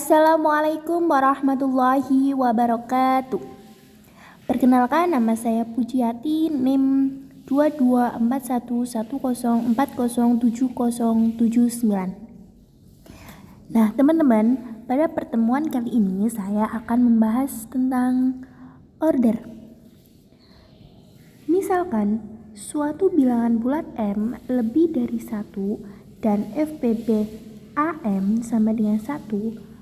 Assalamualaikum warahmatullahi wabarakatuh. Perkenalkan, nama saya Pujiati, NIM 224110407079. Nah, teman-teman, pada pertemuan kali ini saya akan membahas tentang order. Misalkan suatu bilangan bulat M lebih dari 1 dan FPB AM sama dengan 1,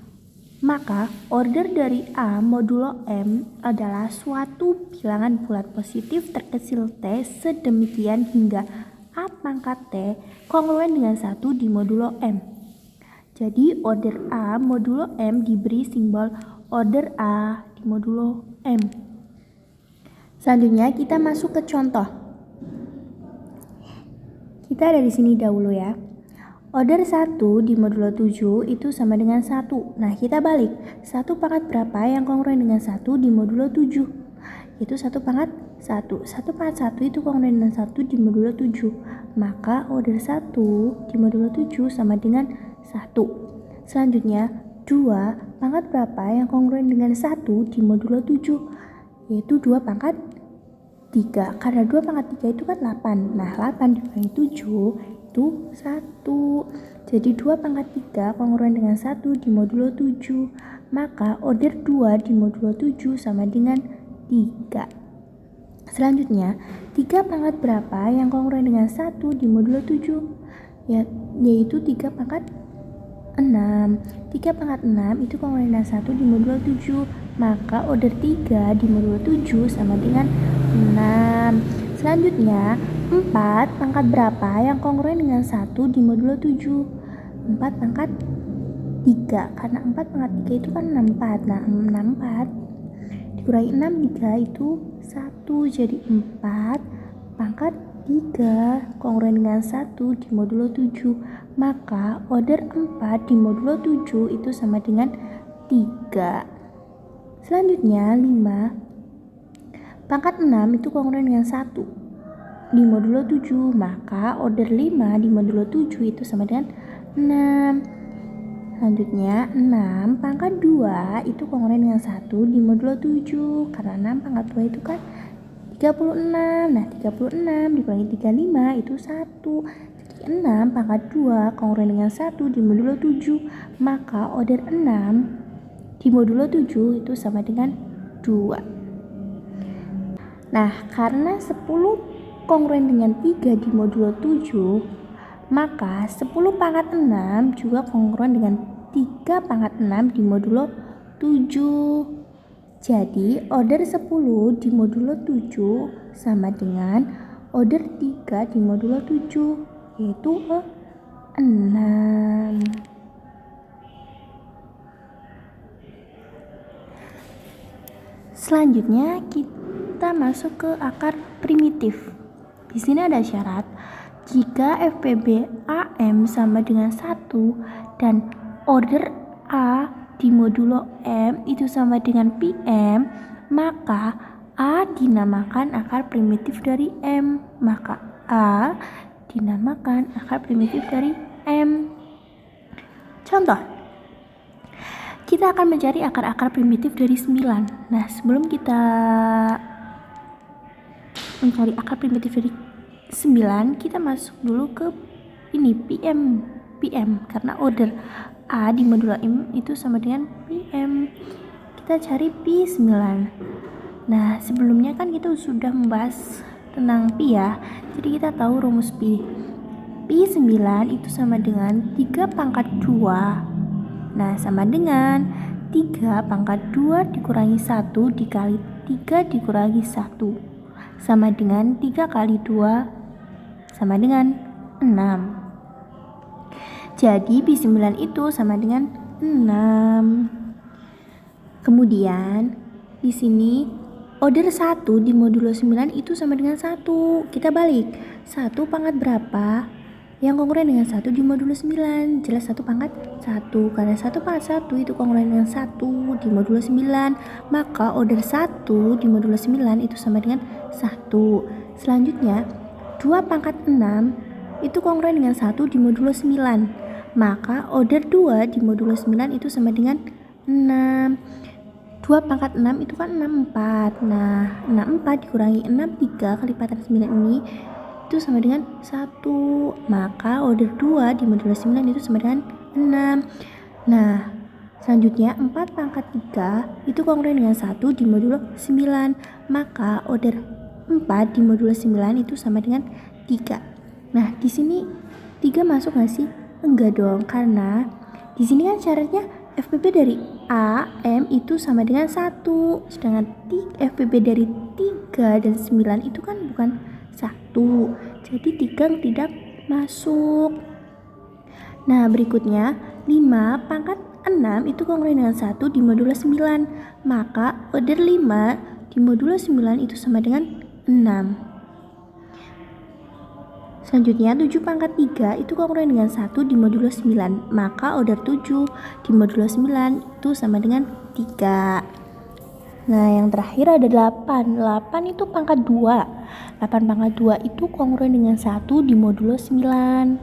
maka order dari A modulo M adalah suatu bilangan bulat positif terkecil T sedemikian hingga A pangkat T kongruen dengan 1 di modulo M. Jadi order A modulo M diberi simbol order A di modulo M. Selanjutnya kita masuk ke contoh. Kita dari sini dahulu ya. Order 1 di modulo 7 itu sama dengan 1. Nah, kita balik. 1 pangkat berapa yang kongruen dengan 1 di modulo 7? Itu 1 pangkat 1. 1 pangkat 1 itu kongruen dengan 1 di modulo 7. Maka order 1 di modulo 7 sama dengan 1. Selanjutnya, 2 pangkat berapa yang kongruen dengan 1 di modulo 7? Yaitu 2 pangkat 3. Karena 2 pangkat 3 itu kan 8. Nah, 8 dikurangi 7 itu 1. Jadi 2 pangkat 3 kongruen dengan 1 di modulo 7. Maka order 2 di modulo 7 sama dengan 3. Selanjutnya, 3 pangkat berapa yang kongruen dengan 1 di modulo 7? Yaitu 3 pangkat 6. 3 pangkat 6 itu kongruen dengan 1 di modulo 7. Maka order 3 di modulo 7 sama dengan 6. Selanjutnya, 4 pangkat berapa yang kongruen dengan 1 di modulo 7? 4 pangkat 3. Karena 4 pangkat 3 itu kan 64. Nah, 64 dikurangi 63 itu 1. Jadi 4 pangkat 3 kongruen dengan 1 di modulo 7. Maka order 4 di modulo 7 itu sama dengan 3. Selanjutnya, 5 pangkat 6 itu kongruen dengan 1 di modulo 7. Maka order 5 di modulo 7 itu sama dengan 6. Selanjutnya, 6 pangkat 2 itu kongruen dengan 1 di modulo 7. Karena 6 pangkat 2 itu kan 36. Nah, 36 dikurangi 35 itu 1. Jadi 6 pangkat 2 kongruen dengan 1 di modulo 7. Maka order 6 di modulo 7 itu sama dengan 2. Nah, karena 10 kongruen dengan 3 di modulo 7, maka 10 pangkat 6 juga kongruen dengan 3 pangkat 6 di modulo 7. Jadi, order 10 di modulo 7 sama dengan order 3 di modulo 7, yaitu 6. Selanjutnya, kita masuk ke akar primitif. Di sini ada syarat jika FPB AM sama dengan 1 dan order A di modulo M itu sama dengan PM, maka A dinamakan akar primitif dari M. Maka A dinamakan akar primitif dari M. Contoh, kita akan mencari akar-akar primitif dari 9. Nah, sebelum kita mencari akar primitif dari 9, kita masuk dulu ke ini PM karena order A di modulo M itu sama dengan PM. Kita cari P9. Nah, sebelumnya kan kita sudah membahas tentang Pi ya. Jadi kita tahu rumus Pi. P9 itu sama dengan 3 pangkat 2. Nah, sama dengan 3 pangkat 2 dikurangi 1 dikali 3 dikurangi 1. Sama dengan 3 kali 2 sama dengan 6. Jadi P9 itu sama dengan 6. Kemudian di sini order 1 di modulo 9 itu sama dengan 1. Kita balik. 1 pangkat berapa yang kongruen dengan 1 di modulo 9? Jelas 1 pangkat 1. Karena 1 pangkat 1 itu kongruen dengan 1 di modulo 9. Maka order 1 di modulo 9 itu sama dengan 1. Selanjutnya, 2 pangkat 6 itu kongruen dengan 1 di modulo 9. maka order 2 di modulo 9 itu sama dengan 6. 2 pangkat 6 itu kan 64. Nah, 64 dikurangi 63 kelipatan 9 ini itu sama dengan 1. Maka order 2 di modulo 9 itu sama dengan 6. Nah, selanjutnya 4 pangkat 3 itu kongruen dengan 1 di modulo 9. Maka order 4 di modulo 9 itu sama dengan 3. Nah, di sini 3 masuk nggak sih? Enggak dong, karena di sini kan syaratnya FPP dari A, M itu sama dengan 1. Sedangkan FPP dari 3 dan 9 itu kan bukan 1. Jadi 3 tidak masuk. Nah, berikutnya 5 pangkat 6 itu kongruen dengan 1 di modulo 9. Maka order 5 di modulo 9 itu sama dengan 6. Selanjutnya 7 pangkat 3 itu kongruen dengan 1 di modulo 9. Maka order 7 di modulo 9 itu sama dengan 3. Nah, yang terakhir ada 8. 8 itu pangkat 2. 8 pangkat 2 itu kongruen dengan 1 di modulo 9.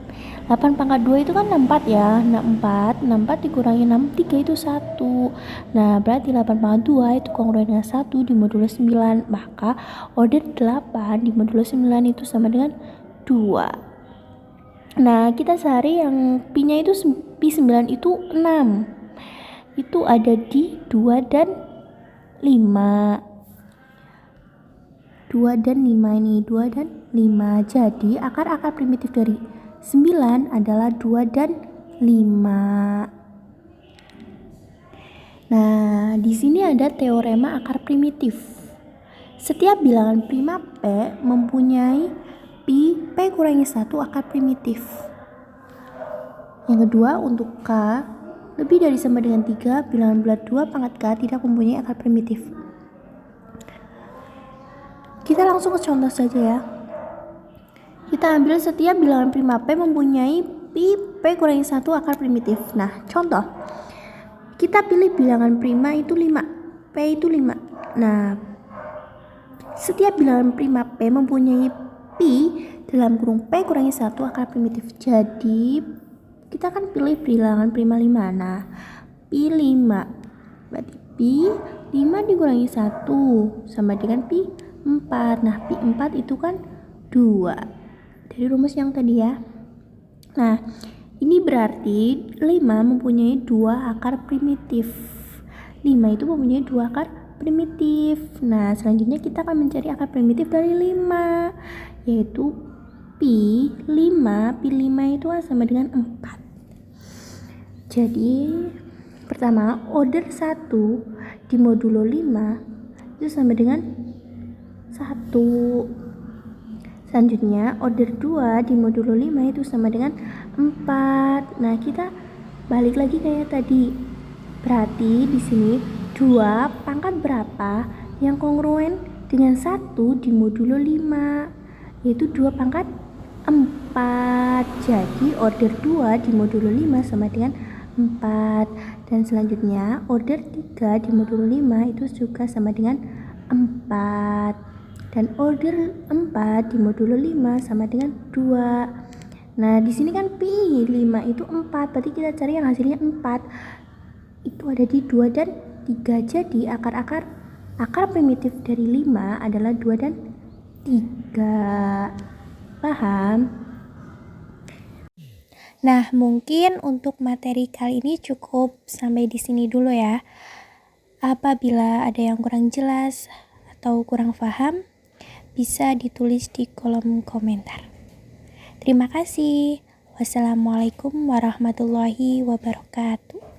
8 pangkat 2 itu kan 64 ya. 64 dikurangi 63 itu 1. Nah, berarti 8 pangkat 2 itu kongruen dengan 1 di modulo 9. Maka order 8 di modulo 9 itu sama dengan 2. Nah, kita cari yang Pi-nya itu Pi9 itu 6. Itu ada di 2 dan 5. 2 dan 5 ini, 2 dan 5. Jadi akar-akar primitif dari 9 adalah 2 dan 5. Nah, di sini ada teorema akar primitif. Setiap bilangan prima P mempunyai Pi P kurangi 1 akar primitif. Yang kedua, untuk K lebih dari sama dengan 3, bilangan bulat 2 pangkat K tidak mempunyai akar primitif. Kita langsung ke contoh saja ya. Kita ambil setiap bilangan prima P mempunyai Pi P kurangi 1 akar primitif. Nah, contoh. Kita pilih bilangan prima itu 5. P itu 5. Nah, setiap bilangan prima P mempunyai Pi dalam kurung P kurangi 1 akar primitif. Jadi kita akan pilih bilangan prima 5. Nah, Pi 5 berarti Pi 5 dikurangi 1 sama dengan Pi 4. Nah, Pi 4 itu kan 2 dari rumus yang tadi ya. Nah, ini berarti 5 mempunyai 2 akar primitif. 5 itu mempunyai 2 akar primitif. Nah, selanjutnya kita akan mencari akar primitif dari 5, yaitu Pi 5 itu sama dengan 4. Jadi pertama, order 1 di modulo 5 itu sama dengan 1. Selanjutnya order 2 di modulo 5 itu sama dengan 4. Nah, kita balik lagi kayak tadi. Berarti di sini 2 pangkat berapa yang kongruen dengan 1 di modulo 5, yaitu 2 pangkat 4. Jadi order 2 di modulo 5 sama dengan 4. Dan selanjutnya order 3 di modulo 5 itu juga sama dengan 4. Dan order 4 di modulo 5 sama dengan 2. Nah, di sini kan Pi 5 itu 4, berarti kita cari yang hasilnya 4. Itu ada di 2 dan 3. Jadi akar primitif dari 5 adalah 2 dan 3. Paham? Nah, mungkin untuk materi kali ini cukup sampai di sini dulu ya. Apabila ada yang kurang jelas atau kurang paham, bisa ditulis di kolom komentar. Terima kasih. Wassalamualaikum warahmatullahi wabarakatuh.